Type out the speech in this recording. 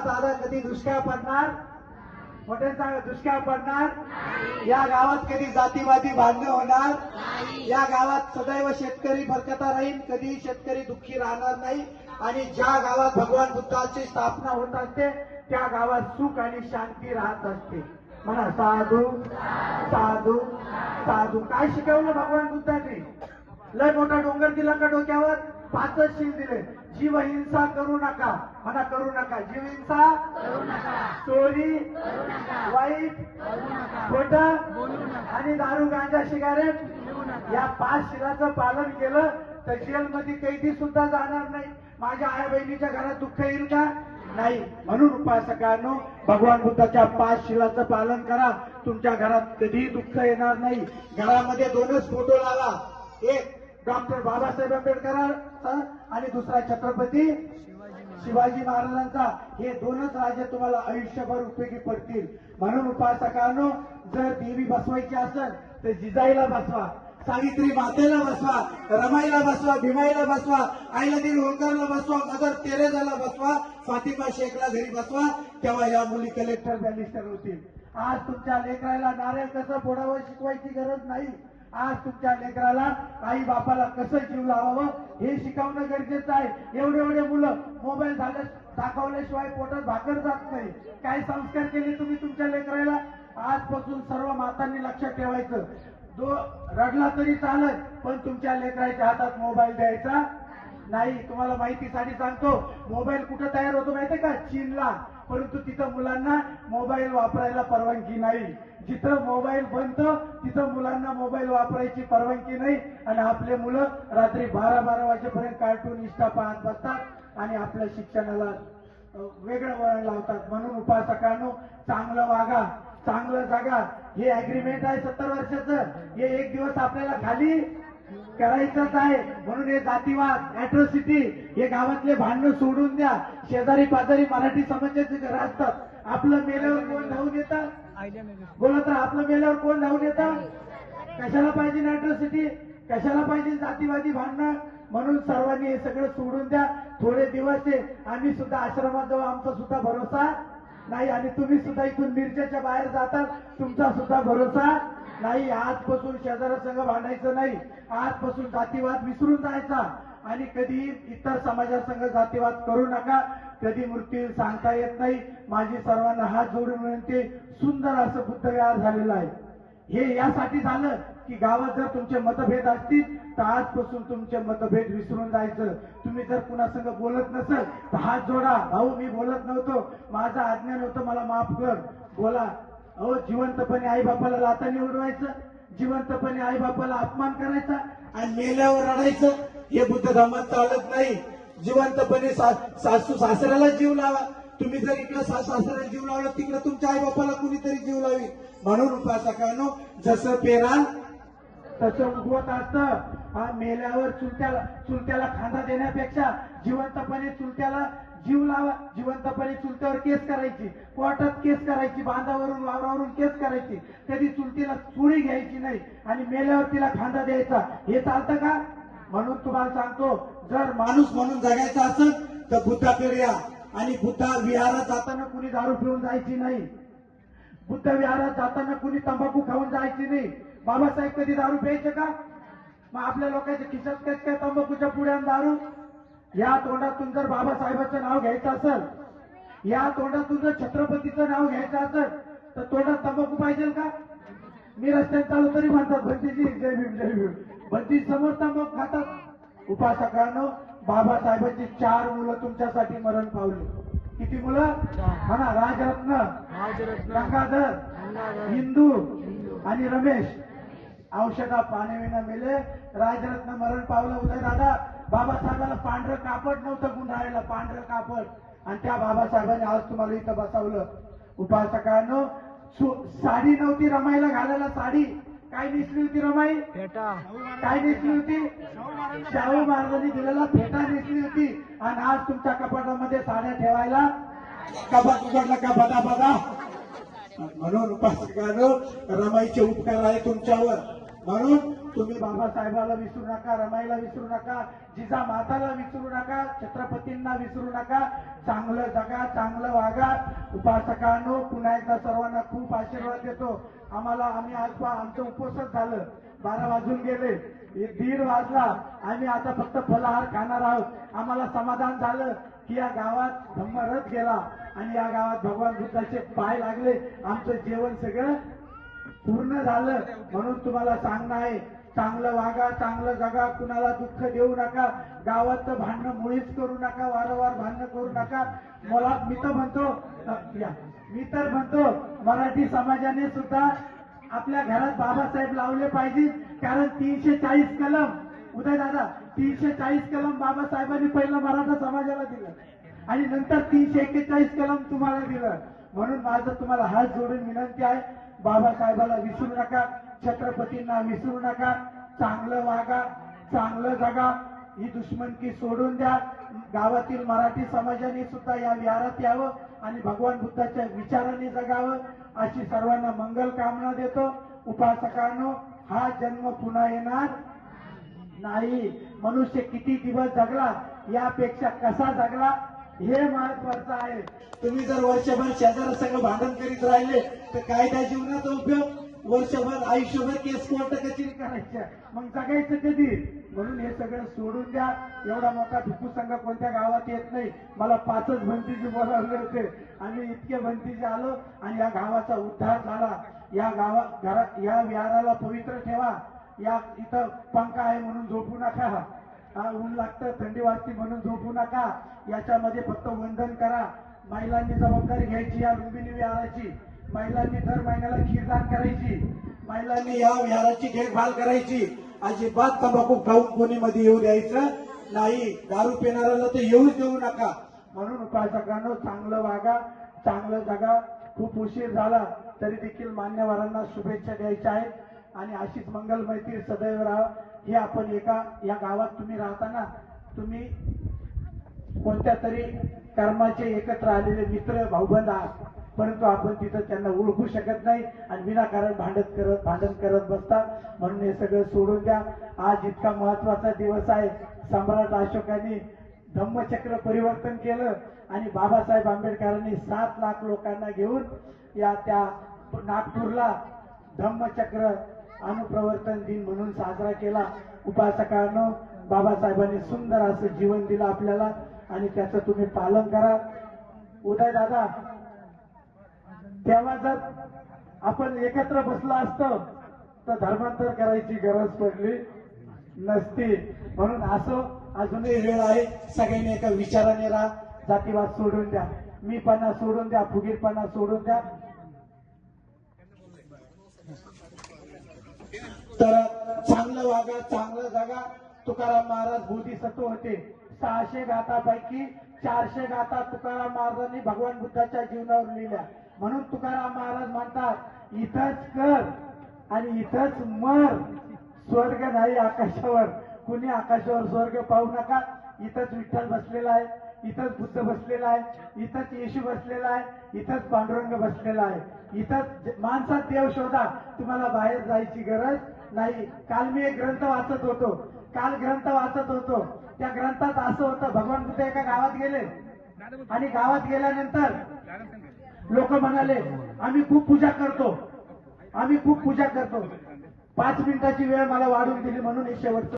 दादा कधी दुष्काळ पडणार? मोठ्या सांगा, दुष्काळ पडणार? या गावात कधी जातीवादी भांडणं होणार? या गावात सदैव शेतकरी बरकता राहील, कधी शेतकरी दुःखी राहणार नाही. आणि ज्या गावात भगवान बुद्धाची स्थापना होत असते त्या गावात सुख आणि शांती राहत असते. म्हणा साधू साधू साधू. काय शिकवलं भगवान बुद्धाने? लय मोठा डोंगर दिला का डोक्यावर, 5 शील दिले. जीव हिंसा करू नका. म्हणा करू नका. जीव हिंसा करू नका, चोरी करू नका, वाईट करू नका, खोटं आणि दारू गांजा सिगारेट या 5 शिलाचं पालन केलं तर जेलमध्ये कैदी सुद्धा जाणार नाही. माझ्या आई बहिणीच्या घरात दुःख येईल का? नाही. म्हणून उपासकांनो, भगवान बुद्धाच्या 5 शिलाचं पालन करा. तुमच्या घरात कधीही दुःख येणार नाही. घरामध्ये 2च फोटो लावा. एक डॉक्टर बाबासाहेब आंबेडकरांचा आणि दुसरा छत्रपती शिवाजी महाराजांचा. हे 2च राजे तुम्हाला आयुष्यभर उपयोगी पडतील. म्हणून उपासकांनो, जर देवी बसवायची असेल तर जिजाईला बसवा, सावित्री मातेला बसवा, रमाईला बसवा, भीमाईला बसवा, आईलादीन होळकरला बसवा, मदर तेरेजाला बसवा, फातिमा शेखला घरी बसवा. तेव्हा या मुली कलेक्टर बॅरिस्टर होतील. आज तुमच्या लेकराला नारळ कसं फोडावं शिकवायची गरज नाही. आज तुमच्या लेकराला आई बापाला कसं जीव लावावं हे शिकवणं गरजेचं आहे. एवढे मुलं मोबाईल दाखवल्याशिवाय पोटात भाकर जात नाही. काय संस्कार केले तुम्ही तुमच्या लेकराला? आजपासून सर्व मातांनी लक्षात ठेवायचं. रडला तरी चालत, पण तुमच्या लेकराच्या हातात मोबाईल द्यायचा नाही. तुम्हाला माहितीसाठी सांगतो, मोबाईल कुठं तयार होतो माहितीये का? चीनला. परंतु तिथं मुलांना मोबाईल वापरायला परवानगी नाही. जिथं मोबाईल बनतो तिथं मुलांना मोबाईल वापरायची परवानगी नाही. आणि आपले मुलं रात्री 12 वाजेपर्यंत कार्टून इंस्टा पाहत बसतात आणि आपल्या शिक्षणाला वेगळं वळण लावतात. म्हणून उपासकांनो, चांगलं वागा, चांगलं जगा. हे अग्रीमेंट आहे 70 वर्षाचं. हे एक दिवस आपल्याला खाली करायचंच आहे. म्हणून हे जातीवाद, अॅट्रॉसिटी, हे गावातले भांडणं सोडून द्या. शेजारी पाजारी मराठी समाजाचे घर असतात. आपलं मेल्यावर कोण धावून येतात? बोलत राहा. आपलं मेल्यावर कोण धावून येतात? कशाला पाहिजे अॅट्रॉसिटी? कशाला पाहिजे जातीवादी भांडणं? म्हणून सर्वांनी हे सगळं सोडून द्या. थोडे दिवस आहे. आम्ही सुद्धा आश्रमात जाऊ, आमचा सुद्धा भरोसा नाही. आणि तुम्ही सुद्धा इथून मिरजेच्या बाहेर जातात, तुमचा सुद्धा भरोसा नाही. आजपासून शेजाऱ्यासंग भांडायचं नाही. आजपासून जातीवाद विसरून जायचा. आणि कधी इतर समाजासंग जातीवाद करू नका. कधी मृत्यू येईल सांगता येत नाही. माझी सर्वांना हात जोडून विनंती, सुंदर असं बुद्धविहार झालेलं आहे. हे यासाठी झालं की गावात जर तुमचे मतभेद असतील तर आजपासून तुमचे मतभेद विसरून जायचं. तुम्ही जर कुणासंग बोलत नसेल तर हात जोडा. भाऊ, मी बोलत नव्हतो, माझं अज्ञान होतं, मला माफ कर. बोला. अहो, जिवंतपणे आई बापाला लातानी उडवायचं, जिवंतपणे आई बापाला अपमान करायचा आणि मेल्यावर रडायचं, हे बुद्ध धर्मात चालत नाही. जिवंतपणे सासू सासऱ्याला जीव लावा. तुम्ही जर इकडे सासऱ्याला जीव लावला, तिकडे तुमच्या आई बापाला कुणीतरी जीव लावी. म्हणून उपासकांनो, जसं पेराल तसं उगवत असतं. मेल्यावर चुलत्याला खांदा देण्यापेक्षा जिवंतपणे चुलत्याला जीव लावा. जिवंतपणे चुलत्यावर केस करायची, कोर्टात केस करायची, बांधावरून वावरावरून केस करायची. कधी चुलतीला चुळी घ्यायची नाही आणि मेल्यावर तिला खांदा द्यायचा. हे चालतं का? म्हणून तुम्हाला सांगतो, जर माणूस म्हणून जगायचं असेल तर बुद्धाकडे या. आणि बुद्ध विहारात जाताना कुणी दारू पिऊन जायची नाही. बुद्ध विहारात जाताना कुणी तंबाखू खाऊन जायची नाही. बाबासाहेब कधी दारू प्यायचे का? मग आपल्या लोकांच्या खिशात काय तंबाखूच्या पुड्या दारू? या तोंडातून जर बाबासाहेबांचं नाव घ्यायचं असेल, या तोंडातून जर छत्रपतीचं नाव घ्यायचं असेल तर तोंडात तंबाखू पाहिजे का? मी रस्त्यात चालू तरी म्हणतात भंतीजी जय भीम जय भीम. भंती समोर तंबाखू खातात. उपासकांनो, बाबासाहेबांची 4 मुलं तुमच्यासाठी मरण पावली. किती मुलं? म्हणा. राजरत्न, गंगाधर, हिंदू आणि रमेश. औषधा पाण्याविना मेले. राजरत्न मरण पावलं. उदय दादा, बाबासाहेबाला पांढरं कापड नव्हतं गुंडाळायला, पांढरं कापड. आणि त्या बाबासाहेबांनी आज तुम्हाला इथं बसवलं. उपासकांनो, साडी नव्हती रमाईला घालायला. साडी काय नेसली होती रमाई? फेटा. काय नेसली होती? शाहू महाराजांनी दिलेला फेटा नेसली होती. आणि आज तुमच्या कपाटामध्ये साड्या ठेवायला कपाट उघडलं का बघा बघा. म्हणून उपासकांनो, रमाईचे उपकार आहे तुमच्यावर. म्हणून तुम्ही बाबासाहेबाला विसरू नका, रमाईला विसरू नका, जिजामाताला विसरू नका, छत्रपतींना विसरू नका. चांगलं जगा, चांगलं वागा. उपासकांनो, पुन्हा एकदा सर्वांना खूप आशीर्वाद देतो. आम्ही आज आमचं उपोषण झालं, 12 वाजून गेले, 1:30 वाजला. आम्ही आता फक्त फलाहार खाणार आहोत. आम्हाला समाधान झालं की या गावात धम्मरथ गेला आणि या गावात भगवान बुद्धाचे पाय लागले. आमचं जेवण सगळं पूर्ण झालं. म्हणून तुम्हाला सांगणं आहे, चांगलं वागा, चांगलं जगा, कुणाला दुःख देऊ नका. गावात भांडणं मुळीच करू नका, वारंवार भांडणं करू नका. मी तर म्हणतो मराठी समाजाने सुद्धा आपल्या घरात बाबासाहेब लावले पाहिजे. कारण 340 कलम, उदय दादा, 340 कलम बाबासाहेबांनी पहिलं मराठा समाजाला दिलं आणि नंतर 341 कलम तुम्हाला दिलं. म्हणून माझं तुम्हाला हात जोडून विनंती आहे, बाबासाहेबाला विसरू नका, छत्रपतींना विसरू नका. चांगलं वागा, चांगलं जगा. ही दुश्मनकी सोडून द्या. गावातील मराठी समाजाने सुद्धा या विहारात यावं आणि भगवान बुद्धाच्या विचारांनी जगावं अशी सर्वांना मंगल कामना देतो. उपासकांनो, हा जन्म पुन्हा येणार नाही. मनुष्य किती दिवस जगला यापेक्षा कसा जगला हे महत्वाचं आहे. तुम्ही जर वर्षभर शेजारासंग भांडण करीत राहिले तर काय त्या जीवनाचा उपयोग? वर्षभर आयुष्यभर केस कोर्ट कचेरी करायच्या, मग जगायचं कधी? म्हणून हे सगळं सोडून द्या. एवढा मोठा भिकू संघ कोणत्या गावात येत नाही. मला 5च भंतीजी बोलावले होते. आम्ही इतके भंतीजी आलो आणि या गावाचा उद्धार झाला. या विहाराला पवित्र ठेवा. या इथं पंखा आहे म्हणून झोपू नका, ऊन लागतं, थंडी वाजते म्हणून झोपू नका. याच्यामध्ये फक्त वंदन करा. महिलांनी जबाबदारी घ्यायची या लुंबिनी विहाराची. महिलांनी दर महिन्याला खीरदान करायची. महिलांनी या विहाराची देखभाल करायची. अजिबात तंबाखू खाऊन कोणी मध्ये येऊ द्यायचं नाही. दारू पिणाऱ्याला तर येऊच देऊ नका. म्हणून उपासकांनो, चांगलं वागा, चांगलं जगा. खूप उशीर झाला तरी देखील मान्यवरांना शुभेच्छा द्यायच्या आहेत आणि अशीच मंगल मैत्री सदैव राहा. हे आपण या गावात तुम्ही राहताना तुम्ही कोणत्या तरी कर्माचे एकत्र आलेले मित्र भाऊबंद आहात, परंतु आपण तिथं त्यांना ओळखू शकत नाही आणि विनाकारण भांडण करत बसता. म्हणून हे सगळं सोडून द्या. आज इतका महत्वाचा दिवस आहे. सम्राट अशोकांनी धम्मचक्र परिवर्तन केलं आणि बाबासाहेब आंबेडकरांनी 7 लाख लोकांना घेऊन त्या नागपूरला धम्मचक्र अनुप्रवर्तन दिन म्हणून साजरा केला. उपासकांनो, बाबासाहेबांनी सुंदर असं जीवन दिलं आपल्याला आणि त्याचं तुम्ही पालन करा. उदय दादा, तेव्हा जर आपण एकत्र बसलो असतो तर धर्मांतर करायची गरज पडली नसती. म्हणून असो, अजूनही वेळ आहे. सगळ्यांनी एका विचाराने राहा. जातीवाद सोडून द्या, मीपणा सोडून द्या, फुगीरपणा सोडून द्या. तर चांगलं वागा, चांगलं जगा. तुकाराम महाराज बोधिसत्व होते. 600 गाथापैकी 400 गाथा तुकाराम महाराजांनी भगवान बुद्धाच्या जीवनावर लिहिल्या. म्हणून तुकाराम महाराज म्हणतात, इथंच कर आणि इथंच मर. स्वर्ग नाही आकाशावर. कुणी आकाशावर स्वर्ग पाहू नका. इथंच विठ्ठल बसलेला आहे, इथंच बुद्ध बसलेला आहे, इथंच येशू बसलेला आहे, इथंच पांडुरंग बसलेला आहे. इथंच माणसात देव शोधा. तुम्हाला बाहेर जायची गरज नाही. काल मी एक ग्रंथ वाचत होतो. त्या ग्रंथात असं होतं, भगवान बुद्ध एका गावात गेले आणि गावात गेल्यानंतर लोक म्हणाले, आम्ही खूप पूजा करतो. 5 मिनिटाची वेळ मला वाढून दिली म्हणून हे शेवटचं